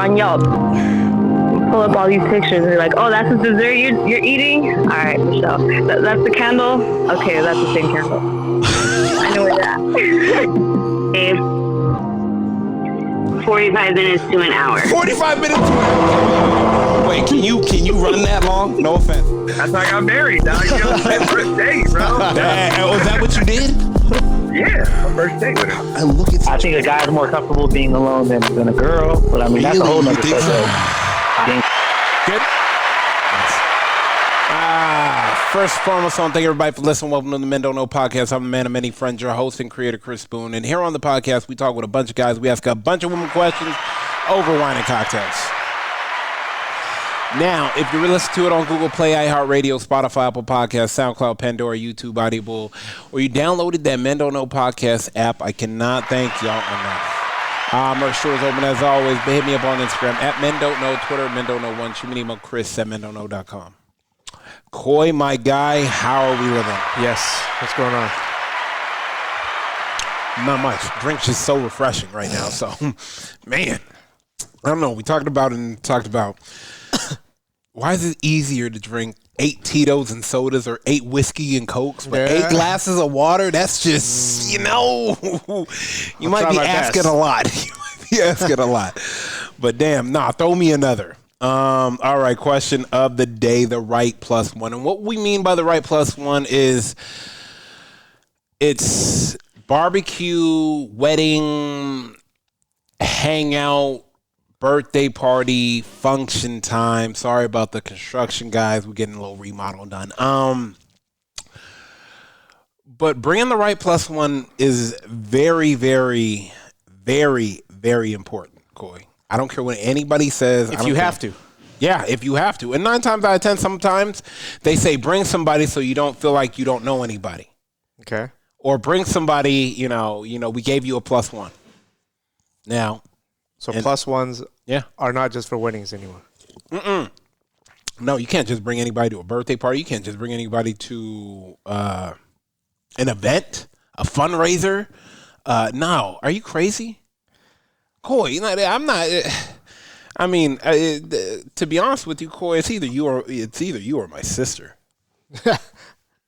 on Yelp. Pull up all these pictures and you're like, oh, that's the dessert you're eating? All right, Michelle. That's the candle? Okay, that's the same candle. I know where that. 45 minutes to an hour. 45 minutes to an hour. Wait, can you run that long? No offense. That's how I got married, dog. You know, first date, bro. Was that what you did? Yeah, my first date with her. I think a guy's more comfortable being alone than a girl, but I mean, that's a whole nother subject. Good. First and foremost, I want to thank everybody for listening. Welcome to the Men Don't Know podcast. I'm the man of many friends, your host and creator, Chris Boone. And here on the podcast, we talk with a bunch of guys. We ask a bunch of women questions over wine and cocktails. Now, if you listen to it on Google Play, iHeartRadio, Spotify, Apple Podcasts, SoundCloud, Pandora, YouTube, Audible, or you downloaded that Men Don't Know podcast app, I cannot thank y'all enough. Merch store is open as always. But hit me up on Instagram at Men Don't Know, Twitter Men Don't Know 1. Shoot me an email, Chris at mendontknow.com. Coy, my guy, how are we living? Yes. What's going on? Not much. Drink's just so refreshing right now. So, man, I don't know. We talked about why is it easier to drink 8 Tito's and sodas or 8 whiskey and Cokes, but 8 glasses of water? That's just, you might be asking a lot. You might be asking a lot. But damn, throw me another. All right, question of the day, the right plus one. And what we mean by the right plus one is it's barbecue, wedding, hangout, birthday party, function time. Sorry about the construction, guys. We're getting a little remodel done. But bringing the right plus one is very, very, very, very important, Coy. I don't care what anybody says. If you have to. Yeah, if you have to. And 9 times out of 10, sometimes they say bring somebody so you don't feel like you don't know anybody. Okay. Or bring somebody, we gave you a plus one. Now. So plus ones are not just for weddings anymore. No, you can't just bring anybody to a birthday party. You can't just bring anybody to an event, a fundraiser. No, are you crazy? Coy, I'm not. I mean, to be honest with you, Coy, it's either you or my sister.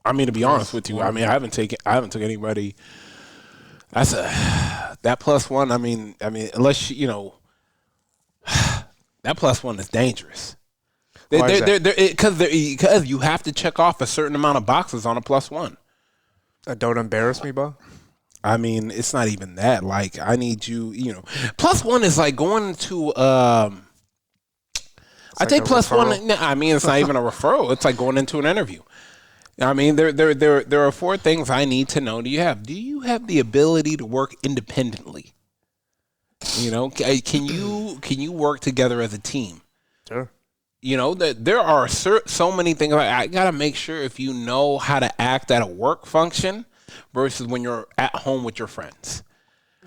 I mean, to be honest with you, I mean, I haven't took anybody. That plus one. I mean, unless that plus one is dangerous. Because you have to check off a certain amount of boxes on a plus one. Don't embarrass me, Bo. I mean, it's not even that. Like, I need you, Plus one is like going to, I take plus referral. One. I mean, it's not even a referral. It's like going into an interview. I mean, there are 4 things I need to know. Do you have the ability to work independently? Can you work together as a team? Sure. That there are so many things. I got to make sure if you know how to act at a work function versus when you're at home with your friends.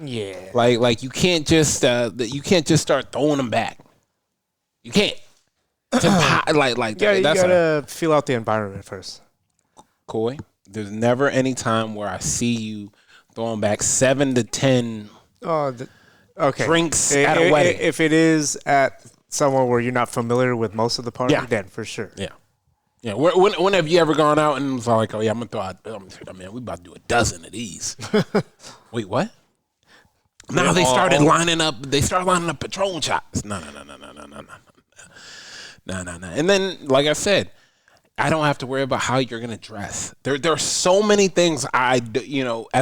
Yeah. Like you can't just start throwing them back. You can't. You gotta feel out the environment first. Coy, there's never any time where I see you throwing back 7 to 10 drinks at a wedding. If it is at somewhere where you're not familiar with most of the party, then for sure. Yeah. Yeah. When have you ever gone out and was like, oh, yeah, I'm going to throw out, man, we about to do a dozen of these. Wait, what? Now they started lining up Patron shots. No. And then, like I said, I don't have to worry about how you're going to dress. There are so many things as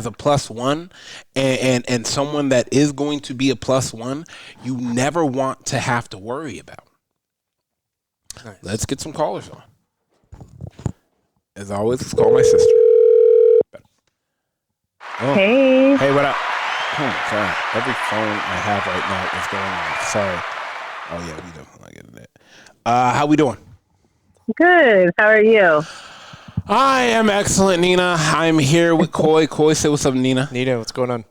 a plus one and someone that is going to be a plus one, you never want to have to worry about. Nice. Let's get some callers on. As always, let's call my sister. Oh. Hey, what up? Oh, sorry. Every phone I have right now is going on. Sorry. Oh, yeah, we definitely not getting that. How we doing? good. How are you? I am excellent, Nina. I'm here with Coy. Coy, say what's up, Nina. Nina, what's going on?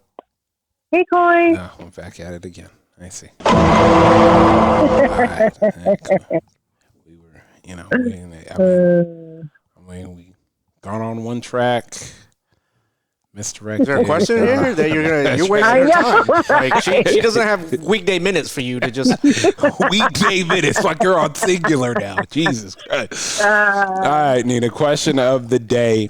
Hey, Coy. No, I'm back at it again. I see. All right. We were, we gone on one track, Mr. Is there a question here that you're wasting your time? Like she doesn't have weekday minutes for you to just Weekday minutes, like you're on singular now. Jesus Christ. All right, Nina, question of the day.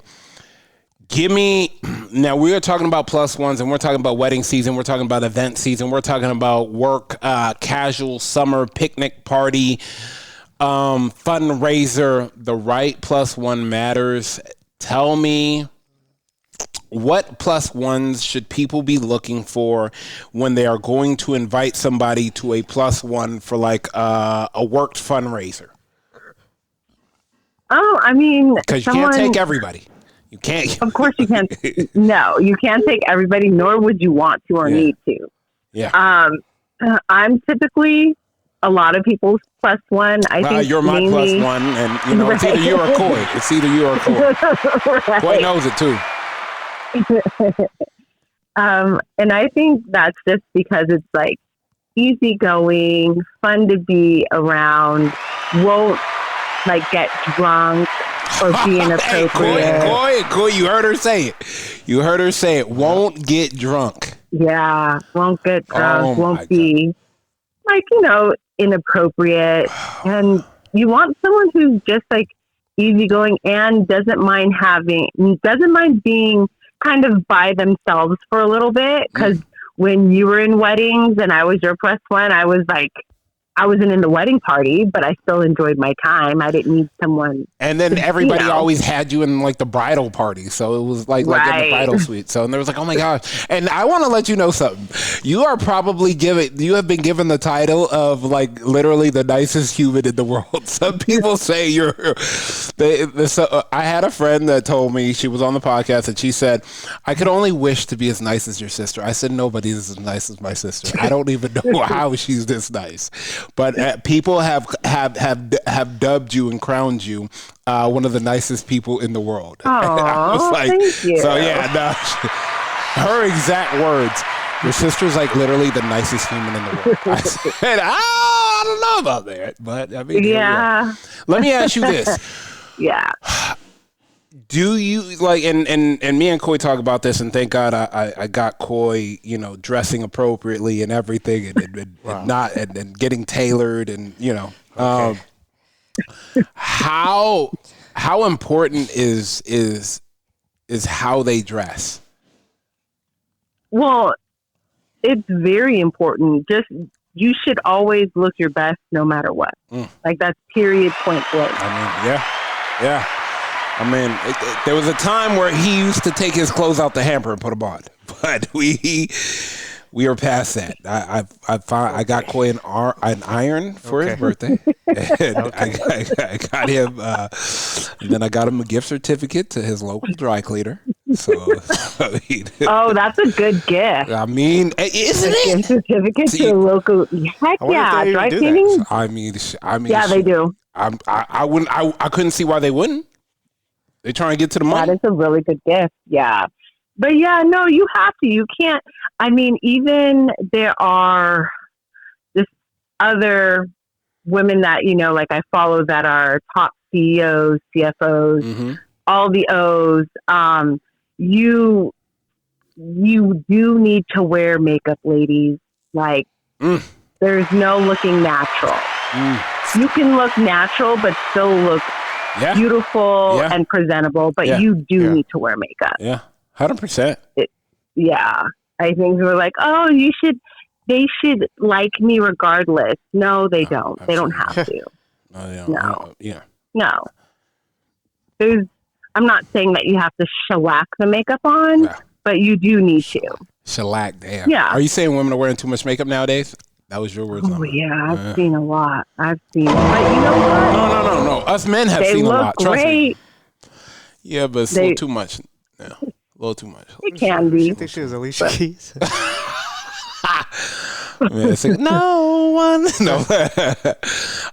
Give me, now we are talking about plus ones and we're talking about wedding season. We're talking about event season. We're talking about work, casual summer picnic party, fundraiser. The right plus one matters. Tell me, what plus ones should people be looking for when they are going to invite somebody to a plus one for like a worked fundraiser? Oh, I mean, Because you can't take everybody. You can't. Of course you can't. No, you can't take everybody, nor would you want to or need to. Yeah. I'm typically a lot of people's plus one. I think you're my plus one, and you know, it's either you or Coy. It's either you or Coy. Right. Coy knows it too. And I think that's just because it's like easygoing, fun to be around, won't like get drunk or be inappropriate. Hey, Coy, you heard her say it. You heard her say it. Won't get drunk. Yeah, won't get drunk, Oh, won't be like, you know, inappropriate. And you want someone who's just like easygoing and doesn't mind being kind of by themselves for a little bit. Because when you were in weddings and I was your plus one, I was like, I wasn't in the wedding party, but I still enjoyed my time. I didn't need someone. And then everybody always had you in like the bridal party. So it was like in the bridal suite. So, and there was like, oh my gosh. And I want to let you know something. You are probably you have been given the title of like literally the nicest human in the world. Some people say I had a friend that told me, she was on the podcast and she said, I could only wish to be as nice as your sister. I said, nobody's as nice as my sister. I don't even know how she's this nice. But people have dubbed you and crowned you one of the nicest people in the world. I was like, thank you. So yeah, no, her exact words. Your sister's like literally the nicest human in the world. I said, I don't know about that, but I mean, yeah. Let me ask you this. Yeah. Do you like, and me and Coy talk about this, and thank God I got Coy, you know, dressing appropriately and everything, and not and getting tailored, and you know, how important is how they dress? Well, it's very important. Just you should always look your best, no matter what. Like that's period, point blank. I mean, yeah. I mean, there was a time where he used to take his clothes out the hamper and put them on, but we are past that. I got Coy an iron for his birthday, and I got him, and then I got him a gift certificate to his local dry cleaner. So, oh, that's a good gift. I mean, isn't it? Gift certificate to a local. Heck yeah, dry cleaning. I mean, yeah, they do. I couldn't see why they wouldn't. They trying to get to the money. That is a really good gift. Yeah. But yeah, no, you have to. You can't. I mean, even there are just other women that, you know, like I follow that are top CEOs, CFOs, all the O's. You do need to wear makeup, ladies. Like, there's no looking natural. You can look natural, but still look beautiful and presentable, but you do need to wear makeup. Yeah, 100%. Yeah, I think we're like, oh, they should like me regardless. No, they don't. Absolutely. They don't have to. No. I'm not saying that you have to shellac the makeup on, but you do need to. Shellac, damn. Yeah. Are you saying women are wearing too much makeup nowadays? That was your words. Oh, yeah. I've seen a lot. But you know what? No. Us men have seen a lot. Trust me. Yeah, but it's a little too much. Yeah, a little too much. It can be. You think she was Alicia Keys? Man, it's like, no one. No.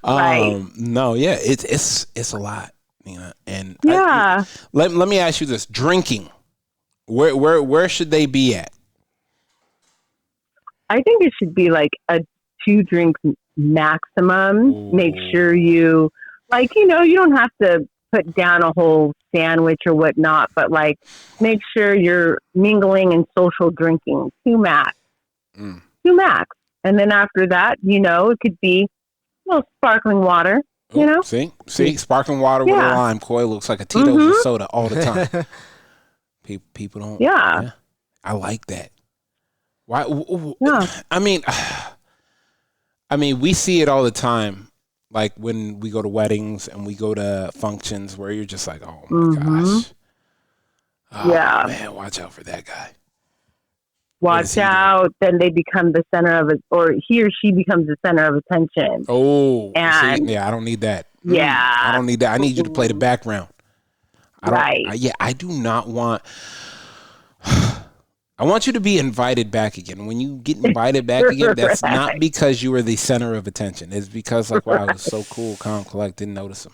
Right. No, yeah. It's a lot, Nina. And yeah. Let me ask you this. Drinking. Where should they be at? I think it should be like a 2 drink maximum. Ooh. Make sure you, like, you know, you don't have to put down a whole sandwich or whatnot, but like make sure you're mingling and social drinking. 2 max. 2 max. And then after that, it could be sparkling water. See, sparkling water with a lime. Koi looks like a Tito's soda all the time. People don't. Yeah. I like that. Why? Yeah. I mean, we see it all the time. Like when we go to weddings and we go to functions where you're just like, oh my gosh. Oh, yeah. Man, watch out for that guy. Watch out. Then they become the center of it, or he or she becomes the center of attention. Oh, and I don't need that. Yeah. I don't need that. I need you to play the background. Right. I do not want. I want you to be invited back again. When you get invited back again, that's not because you were the center of attention. It's because like, wow, it was so cool, calm, collect, didn't notice him.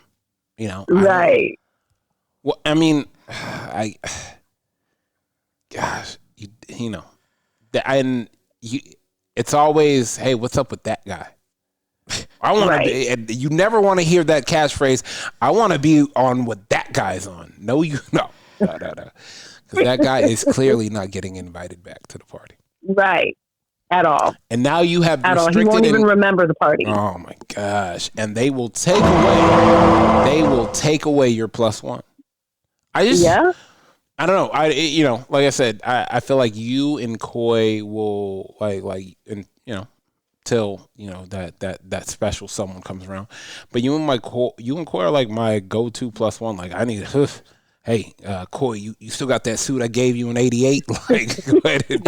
Right. Well, I mean, it's always, hey, what's up with that guy? I want to be, and you never want to hear that catchphrase. I want to be on what that guy's on. No. Because that guy is clearly not getting invited back to the party. Right. At all. And now you have At all. restricted. He won't even remember the party. Oh my gosh! And they will take away your +1. I don't know. Like I said, I feel like you and Koi will till that special someone comes around. But you and Koi are like my go-to +1. Like I need hey, Koi, you still got that suit I gave you in '88? Like, go ahead and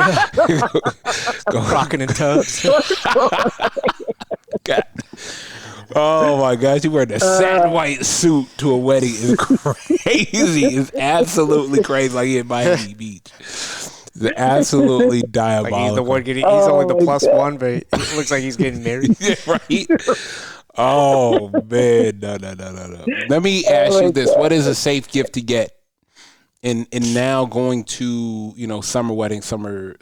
go rocking in tubs. God. Oh my gosh, you wearing a satin white suit to a wedding is crazy. It's absolutely crazy. Like in Miami Beach. It's absolutely diabolical. Like he's the one getting. He's only the +1, but it looks like he's getting married. Yeah, right. Oh man, no. Let me ask you this: what is a safe gift to get in now going to summer wedding, summer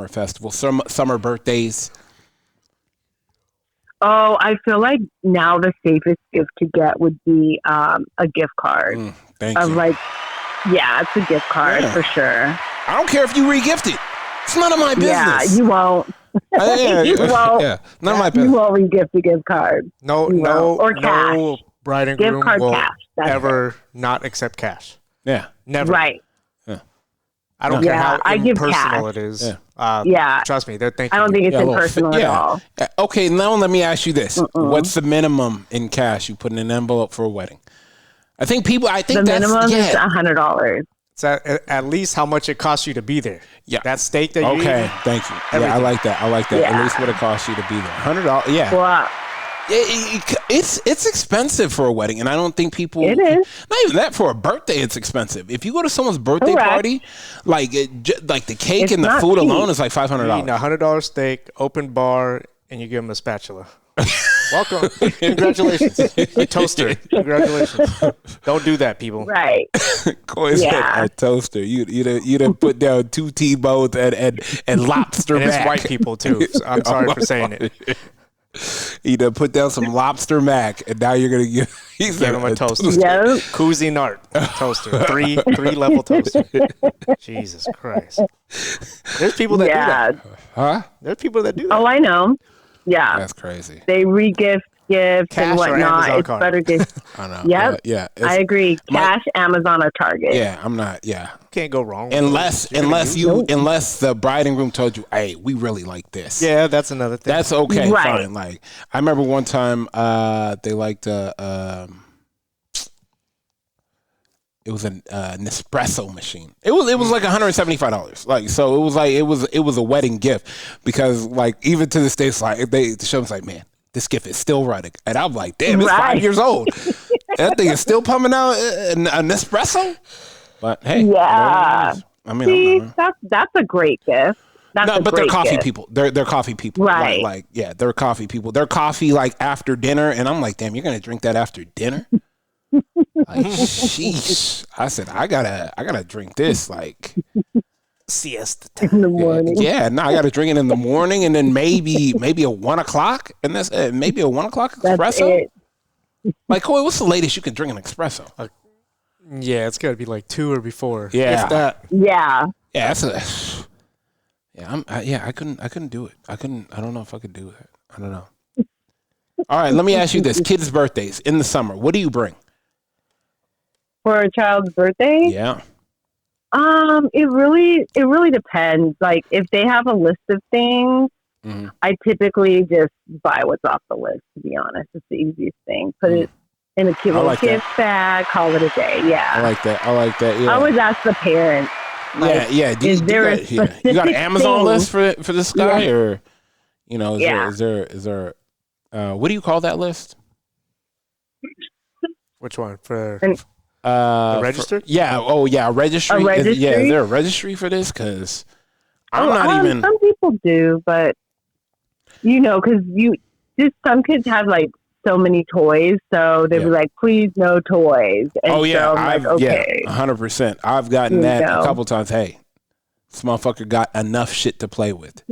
festival, summer birthdays? Oh, I feel like now the safest gift to get would be a gift card. Thank you. It's a gift card for sure. I don't care if you re-gift it. It's none of my business. Yeah, you won't. You won't. Yeah, none of my business. You won't re-gift a gift card. Or cash. No bride and Gift groom card will cash. ever not accept cash. Yeah. Never. Right. I don't care how I give impersonal cash. it is. Yeah. Trust me, they're thinking. I don't think it's impersonal at all. Okay, now let me ask you this. What's the minimum in cash you put in an envelope for a wedding? I think the minimum is $100. It's at least how much it costs you to be there. Yeah. That steak that you eat. Okay, thank you. Everything. Yeah, I like that. Yeah. At least what it costs you to be there. $100. Yeah. Well, It's expensive for a wedding, and I don't think people. It is. Not even that, for a birthday. It's expensive. If you go to someone's birthday party, like the cake and the food alone is like $500. You eat a $100 steak, open bar, and you give them a spatula. Welcome. Congratulations. A toaster. Congratulations. Don't do that, people. right. A toaster. You'd have put down 2 T-bones and lobster And it's mac. white people too. So I'm sorry for saying it. You'd have put down some lobster mac, and now you're gonna give him a toaster. Yep. Cuisinart toaster. Three level toaster. Jesus Christ. There's people that do that. Huh? There's people that do that. Oh, I know. Yeah. That's crazy. They re-gift gifts Cash and or whatnot. Amazon It's card? better gift. I know. Yep. Yeah. I agree. Cash, Amazon, or Target. Yeah, I'm not. Yeah. Can't go wrong. With Unless those. unless the bride and groom told you, hey, we really like this. Yeah, that's another thing. That's okay. Right. Fine. Like I remember one time they liked it was an Nespresso machine. It was like $175. Like so, it was a wedding gift because like even to this day, it's like the show's like, man, this gift is still running, and I'm like, damn, it's 5 years old. That thing is still pumping out a Nespresso. But hey, Yeah. I mean, See, I don't know. that's a great gift. That's But they're coffee people. They're coffee people. Right. Like they're coffee people. They're coffee like after dinner, and I'm like, damn, you're gonna drink that after dinner? Like, sheesh. I said, I gotta drink this like siesta in the morning. Yeah, no, I gotta drink it in the morning, and then maybe a 1 o'clock, and that's maybe a 1 o'clock That's espresso. it. Like, Coy, what's the latest you can drink an espresso? Yeah, it's got to be like 2 or before. Yeah. If that. Yeah. Yeah, that's I couldn't do it. I don't know if I could do it. I don't know. All right, let me ask you this. Kids' birthdays in the summer. What do you bring? For a child's birthday? Yeah. It really depends. Like if they have a list of things, I typically just buy what's off the list, to be honest. It's the easiest thing. Put it in a cute little gift bag, call it a day. Yeah. I like that. Yeah. I always ask the parents. Like, yeah. Is there a specific you got an Amazon thing? list for this guy, or is Yeah. there what do you call that list? Which one? For The register? Yeah. Oh, yeah. A registry. A registry? Is there a registry for this? Because I'm not even. Some people do, but because some kids have like so many toys, so they'd be like, "Please, no toys." And Oh yeah, so I'm like, okay. 100%. I've gotten Here we that a go. couple times. Hey, this motherfucker got enough shit to play with.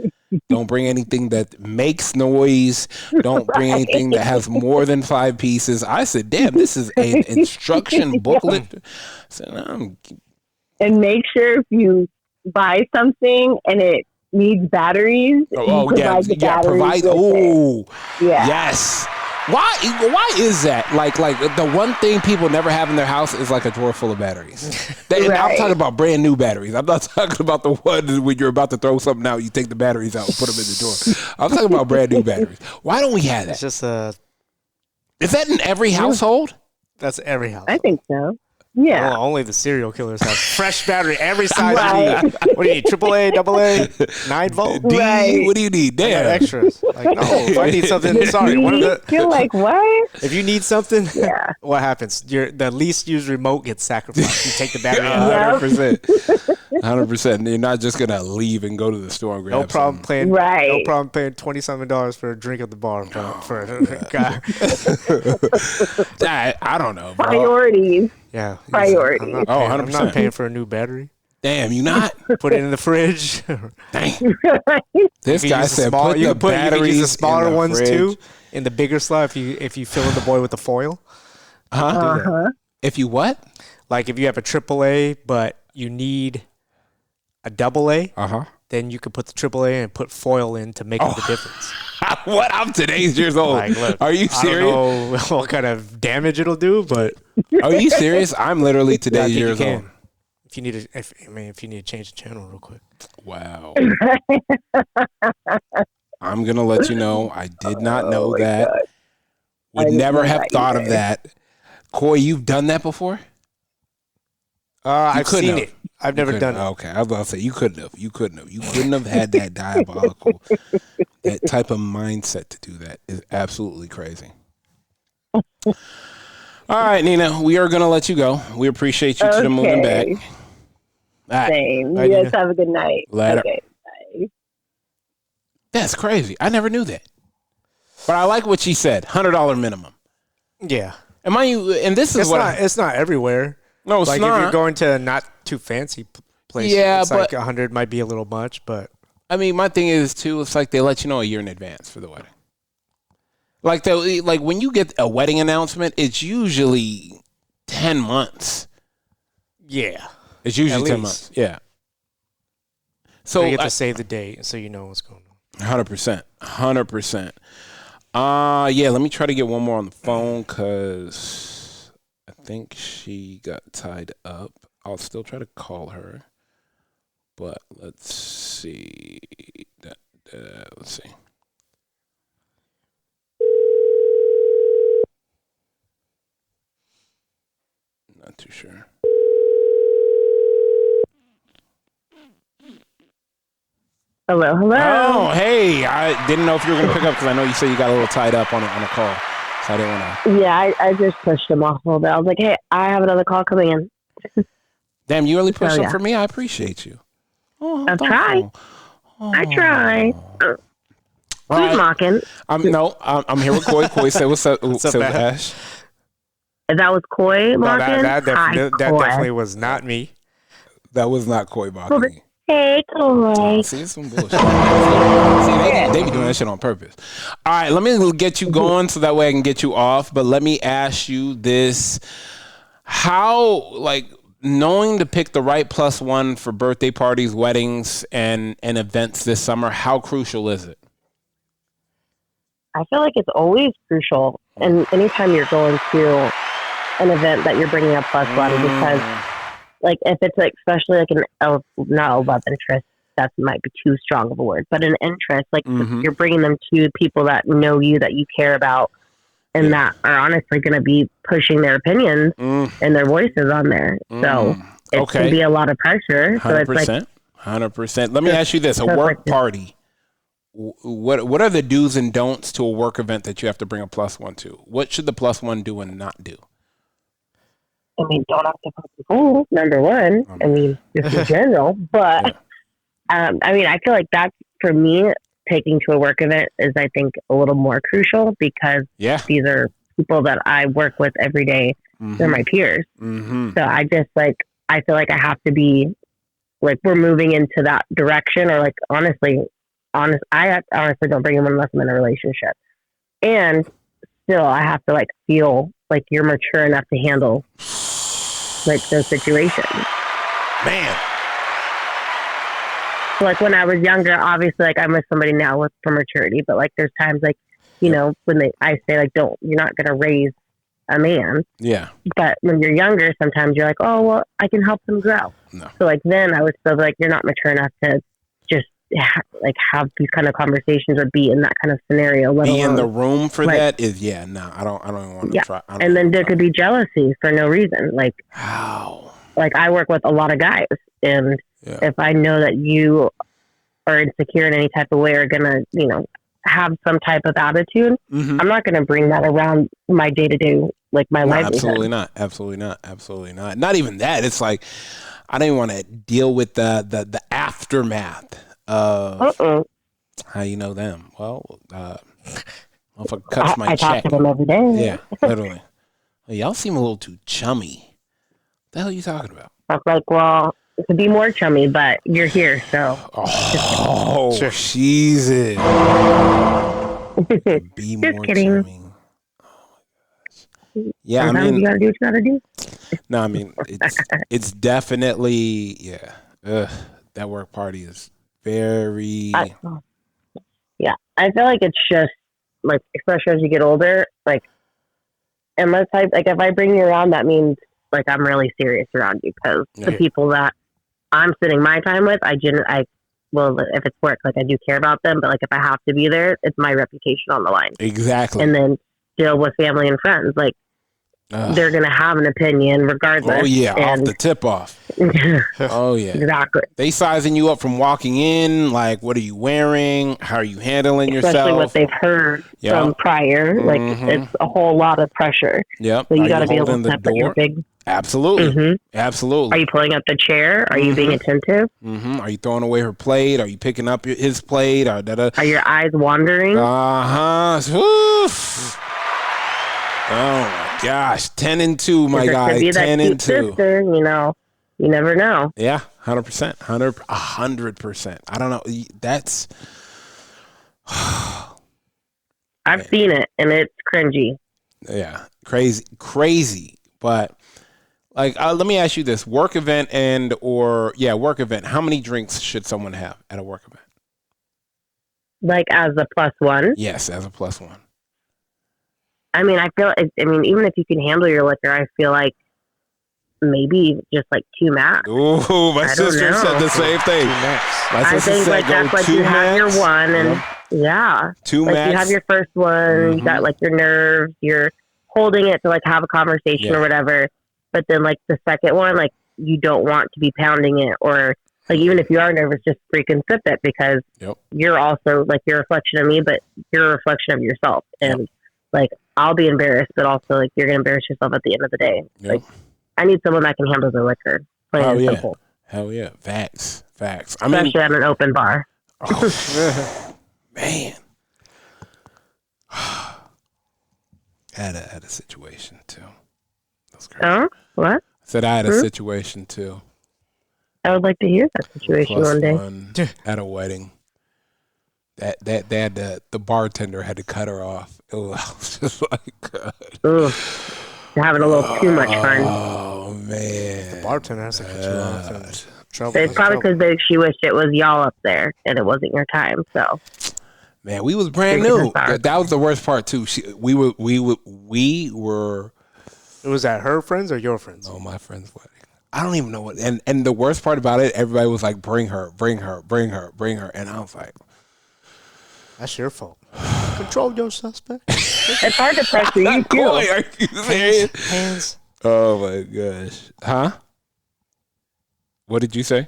Don't bring anything that makes noise. Don't bring anything that has more than 5 pieces. I said, damn, this is an instruction booklet. I said, And make sure if you buy something and it needs batteries, you provide the batteries with it. Yeah. Yes. Why is that? Like the one thing people never have in their house is like a drawer full of batteries. I'm talking about brand new batteries. I'm not talking about the ones when you're about to throw something out, you take the batteries out and put them in the drawer. I'm talking about brand new batteries. Why don't we have that? It's just Is that in every household? that's every house. I think so. Yeah. Well, only the serial killers have fresh battery every size you need. What do you need? AAA, AA, 9 volt? D, Right. what do you need? Yeah, Damn. extras. Like, no, if I need something, sorry. One of the You're like, what? if you need something, Yeah. what happens? The least used remote gets sacrificed. You take the battery Yep. out. 100%. 100%. You're not just gonna leave and go to the store and grab No problem something. paying. Right. No problem paying $27 for a drink at the bar for a guy. I don't know, bro. Priorities. Yeah. Priorities. I'm not Oh, paying, I'm 100%. not paying for a new battery. Damn, you not? Put it in the fridge. Dang. This You guy use the said small- put you the can put- you can batteries use the smaller in the ones fridge. too. In the bigger slot, if you fill in the boy with the foil. Huh? If you what? Like if you have a AAA, but you need a AA, Uh-huh. then you could put the AAA and put foil in to make up the difference. What? I'm today's years old. Like, look, Are you I serious? don't know what kind of damage it'll do, but Are you serious? I'm literally today's think you years can. old. if you need to, if you need to change the channel real quick. Wow. I'm gonna let you know. I did not know my that. God. I Would didn't never know have that thought of either. that. Coy, you've done that before? I've couldn't seen have. it. I've never done it. Okay, I was about to say you couldn't have. You couldn't have. You couldn't have had that diabolical, that type of mindset to do that is absolutely crazy. All right, Nina, we are gonna let you go. We appreciate you to the moon and back. Okay. All right. Same. Bye, You guys Nina. have a good night. Later. Okay. Bye. That's crazy. I never knew that. But I like what she said. $100 minimum. Yeah, And mind you, and this is it's what not. It's not everywhere. no, it's Like not. if you're going to a not too fancy place, Yeah, it's but- like 100 might be a little much, but I mean, my thing is too. It's like they let you know a year in advance for the wedding. Like when you get a wedding announcement, it's usually 10 months. yeah. It's usually At 10 least. months. Yeah. So So you get to save the date, so you know what's going on. 100%, 100%. Yeah. Let me try to get one more on the phone because I think she got tied up. I'll still try to call her, but let's see. Let's see. Not too sure. Hello. Hello. Oh, hey! I didn't know if you were gonna pick up because I know you said you got a little tied up on a call, so I didn't want to. Yeah, I just pushed him off a little bit. I was like, hey, I have another call coming in. Damn, you really pushed Oh, up yeah. for me. I appreciate you. Oh, I try. I try. All Who's right. mocking? I'm here with Coy. Coy, say what's up. What's up, say what's man? Ash. That was Coy No, mocking? that Hi, definitely Coy. that definitely was not me. That was not Coy mocking me. Hey, Corey. See, it's some bullshit. See, they be doing that shit on purpose. All right, let me get you going so that way I can get you off. But let me ask you this. How, like, knowing to pick the right +1 for birthday parties, weddings, and events this summer, how crucial is it? I feel like it's always crucial. And anytime you're going to an event that you're bringing a +1 because, like, if it's like, especially like not a love interest, that might be too strong of a word, but an interest, like you're bringing them to people that know you, that you care about, and that are honestly going to be pushing their opinions and their voices on there. So it can be a lot of pressure. 100%. So it's like 100%. Let me ask you this: a work party. What are the do's and don'ts to a work event that you have to bring a +1 to? What should the +1 do and not do? I mean, don't have to put the food, number one. I mean, just in general. But, I mean, I feel like that's, for me, taking to a work event is, I think, a little more crucial because these are people that I work with every day. They're my peers. So I just, like, I feel like I have to be, like, we're moving into that direction, or, like, I honestly don't bring them unless I'm in a relationship. And still, I have to, like, feel like you're mature enough to handle, like, those situations. Man. So, like, when I was younger, obviously, like, I'm with somebody now for maturity, but, like, there's times, like, you know, when I say, like, you're not going to raise a man. Yeah. But when you're younger, sometimes you're like, oh, well, I can help them grow. No. So, like, then I was still like, you're not mature enough to just have these kind of conversations or be in that kind of scenario. Be in the room for that is, I don't even want to try. And then there could be jealousy for no reason. Like, how? Like, I work with a lot of guys, and if I know that you are insecure in any type of way or gonna, you know, have some type of attitude, I'm not gonna bring that around my day to day, like my livelihood. Absolutely not. Not even that. It's like I don't even want to deal with the aftermath of how you know them. Well, motherfucker cuts my check. I talk to them every day. Yeah, literally. Well, y'all seem a little too chummy. What the hell are you talking about? I'm like, well, it could be more chummy, but you're here, so. Oh, Jesus. Be just more kidding. chummy. Oh, my gosh. Yeah, sometimes I mean. You gotta do what you gotta do. No, I mean, it's definitely, that work party is very. I feel like it's just, like, especially as you get older, like, unless if I bring you around, that means, like, I'm really serious around you, because the people that I'm spending my time with, well, if it's work, like, I do care about them, but, like, if I have to be there, it's my reputation on the line. Exactly. And then deal with family and friends, like, they're going to have an opinion regardless. Oh, yeah, off the tip off. Oh, yeah. Exactly. They sizing you up from walking in, like, what are you wearing? How are you handling yourself? Especially what they've heard from prior. Like, it's a whole lot of pressure. Yep. So you got to be able to put your big... Absolutely. Absolutely. Are you pulling up the chair? Are you being attentive? Are you throwing away her plate? Are you picking up his plate? Are your eyes wandering? Oh my gosh, 10-2, my guy. 10-2. Sister, you know, you never know. Yeah, 100%, 100%. I don't know. That's. I've seen it, and it's cringy. Yeah, crazy. But like, let me ask you this: work event work event. How many drinks should someone have at a work event? Like, as a +1? Yes, as a +1. I mean, even if you can handle your liquor, I feel like maybe just like 2 max. Ooh, my sister said the same thing. I think like that's like you have your one, and 2 like max. You have your first one, you got like your nerves, you're holding it to like have a conversation or whatever. But then like the second one, like you don't want to be pounding it, or like even if you are nervous, just freaking sip it, because you're also like, you're a reflection of me, but you're a reflection of yourself, and like I'll be embarrassed, but also like you're gonna embarrass yourself at the end of the day. Like I need someone that can handle the liquor. Plain and simple. Hell yeah, facts. Especially at an open bar. Oh, man. I had a situation too. That's crazy. What? I said I had a situation too. I would like to hear that situation Plus one day. one at a wedding. The bartender had to cut her off. It was just like, Ugh. You're having a little too much fun. oh man, The bartender has to cut you off. And trouble. It's probably because she wished it was y'all up there and it wasn't your time. So, man, we was brand new. That was the worst part too. We were. It was at her friends or your friends? Oh, my friend's wedding. I don't even know what. And the worst part about it, everybody was like, "Bring her, bring her, bring her, bring her," and I was like, That's your fault. Control your suspect. it's hard to pressure you, too. Boy, are you serious? Hands. Oh my gosh. Huh? What did you say?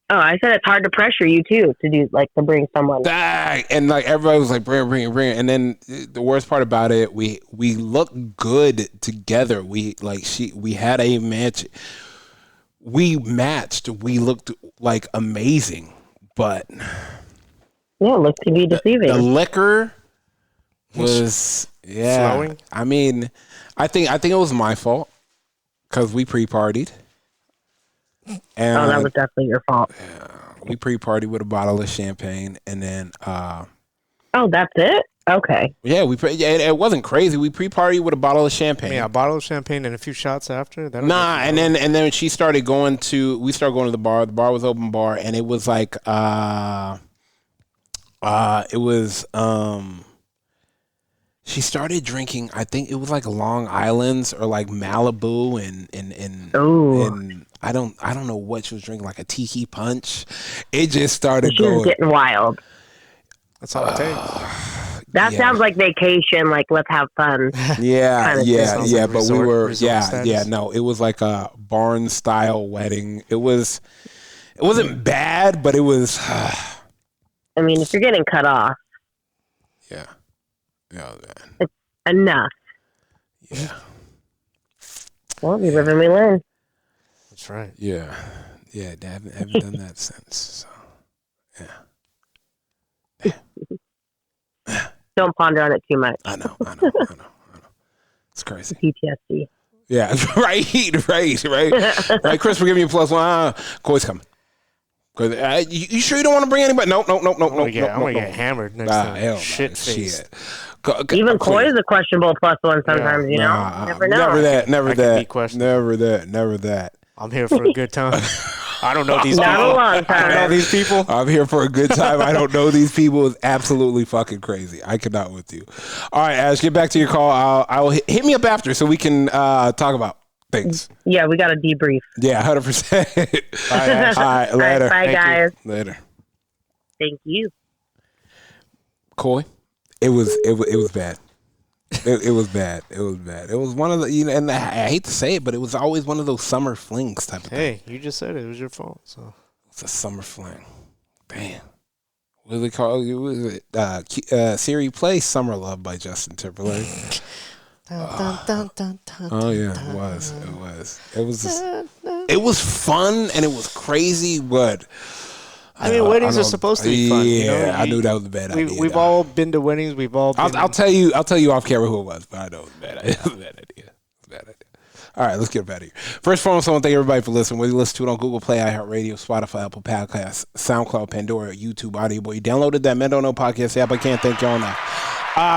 Oh, I said it's hard to pressure you, too, to bring someone. And like everybody was like, bring her. And then the worst part about it, we looked good together. We had a match. We matched. We looked like amazing, but Yeah, it looked to be deceiving. the liquor was Flowing? I mean, I think it was my fault because we pre-partied. And Oh, that was definitely your fault. we pre-partied with a bottle of champagne, and then Oh, that's it? Okay. it wasn't crazy. We pre-partied with a bottle of champagne. Yeah, a bottle of champagne and a few shots after. That'll Nah, get you and then we started going to the bar. The bar was open bar, and it was like she started drinking, I think it was like Long Island's or like Malibu and I don't know what she was drinking, like a tiki punch. It just started She was going. getting wild. That's all it takes. That Yeah. sounds like vacation, like let's have fun. Yeah, Kinda yeah, sounds yeah. like But we were, resort status. no. It was like a barn style wedding. It wasn't bad, but it was. I mean, if you're getting cut off, Yeah, man. enough. Yeah, Well, we live and we learn. That's right. yeah. I haven't done that since. So, Don't ponder on it too much. I know. It's crazy. PTSD. Yeah, right. Right, Chris, we're giving you a +1. Corey's coming. You sure you don't want to bring anybody? Nope. I'm gonna get hammered next time. Hell no. Shit face. Even Coy is a questionable +1 sometimes, you know? Nah, Never know. Never that. I can be questioned. Never that. I'm here for a good time. I don't know these Not people. a long I don't know time. these people. I'm here for a good time. I don't know these people. Is absolutely fucking crazy. I cannot with you. All right, Ash, get back to your call. I'll hit me up after so we can talk about things. Yeah, we got to debrief. Yeah, 100%. All right, Ash. All right, All right, later. bye, Thank you. guys. Later. Thank you. Coy, it was bad. It was bad. It was one of the, and I hate to say it, but it was always one of those summer flings type of thing. Hey, you just said it. It was your fault. So It's a summer fling. Damn. What do they call it? Was it Siri Play Summer Love by Justin Timberlake. Oh yeah, it was. It was fun and it was crazy, but I mean, weddings are supposed to be fun. Yeah, you know? I knew that was a bad idea. We've all been to weddings. We've all. Been, I'll tell you off camera who it was, but I know it was a bad idea. It was a bad idea. All right, let's get up out of here. First and foremost, I want to thank everybody for listening. Whether you listen to it on Google Play, iHeartRadio, Spotify, Apple Podcasts, SoundCloud, Pandora, YouTube, Audio Boy. You downloaded that Men Don't Know podcast app. I can't thank y'all enough.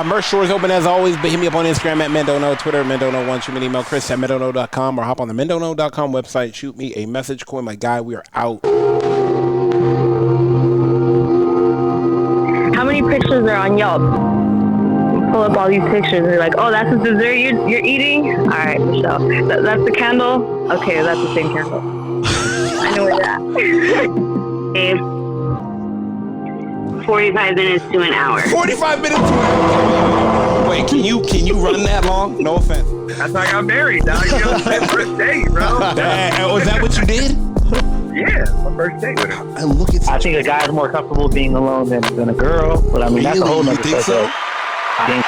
Merch store is open as always, but hit me up on Instagram at MenDoNo, Twitter at MenDoNo1. Shoot me an email, Chris at MenDoNo.com, or hop on the MenDoNo.com website. Shoot me a message. Coy, my guy, we are out. How many pictures are on Yelp? Pull up all these pictures and you're like, oh, that's the dessert you're eating? All right, Michelle. That's the candle? Okay, that's the same candle. I know where that. Babe, 45 minutes to an hour. 45 minutes. Wait, can you run that long? No offense. That's how I got married, dog. You know, it's first date, bro. Was that what you did? Yeah, my first date with her. And look at I think a guy's more comfortable being alone than a girl, but I mean, that's a whole Really? nother You think subject. so? I think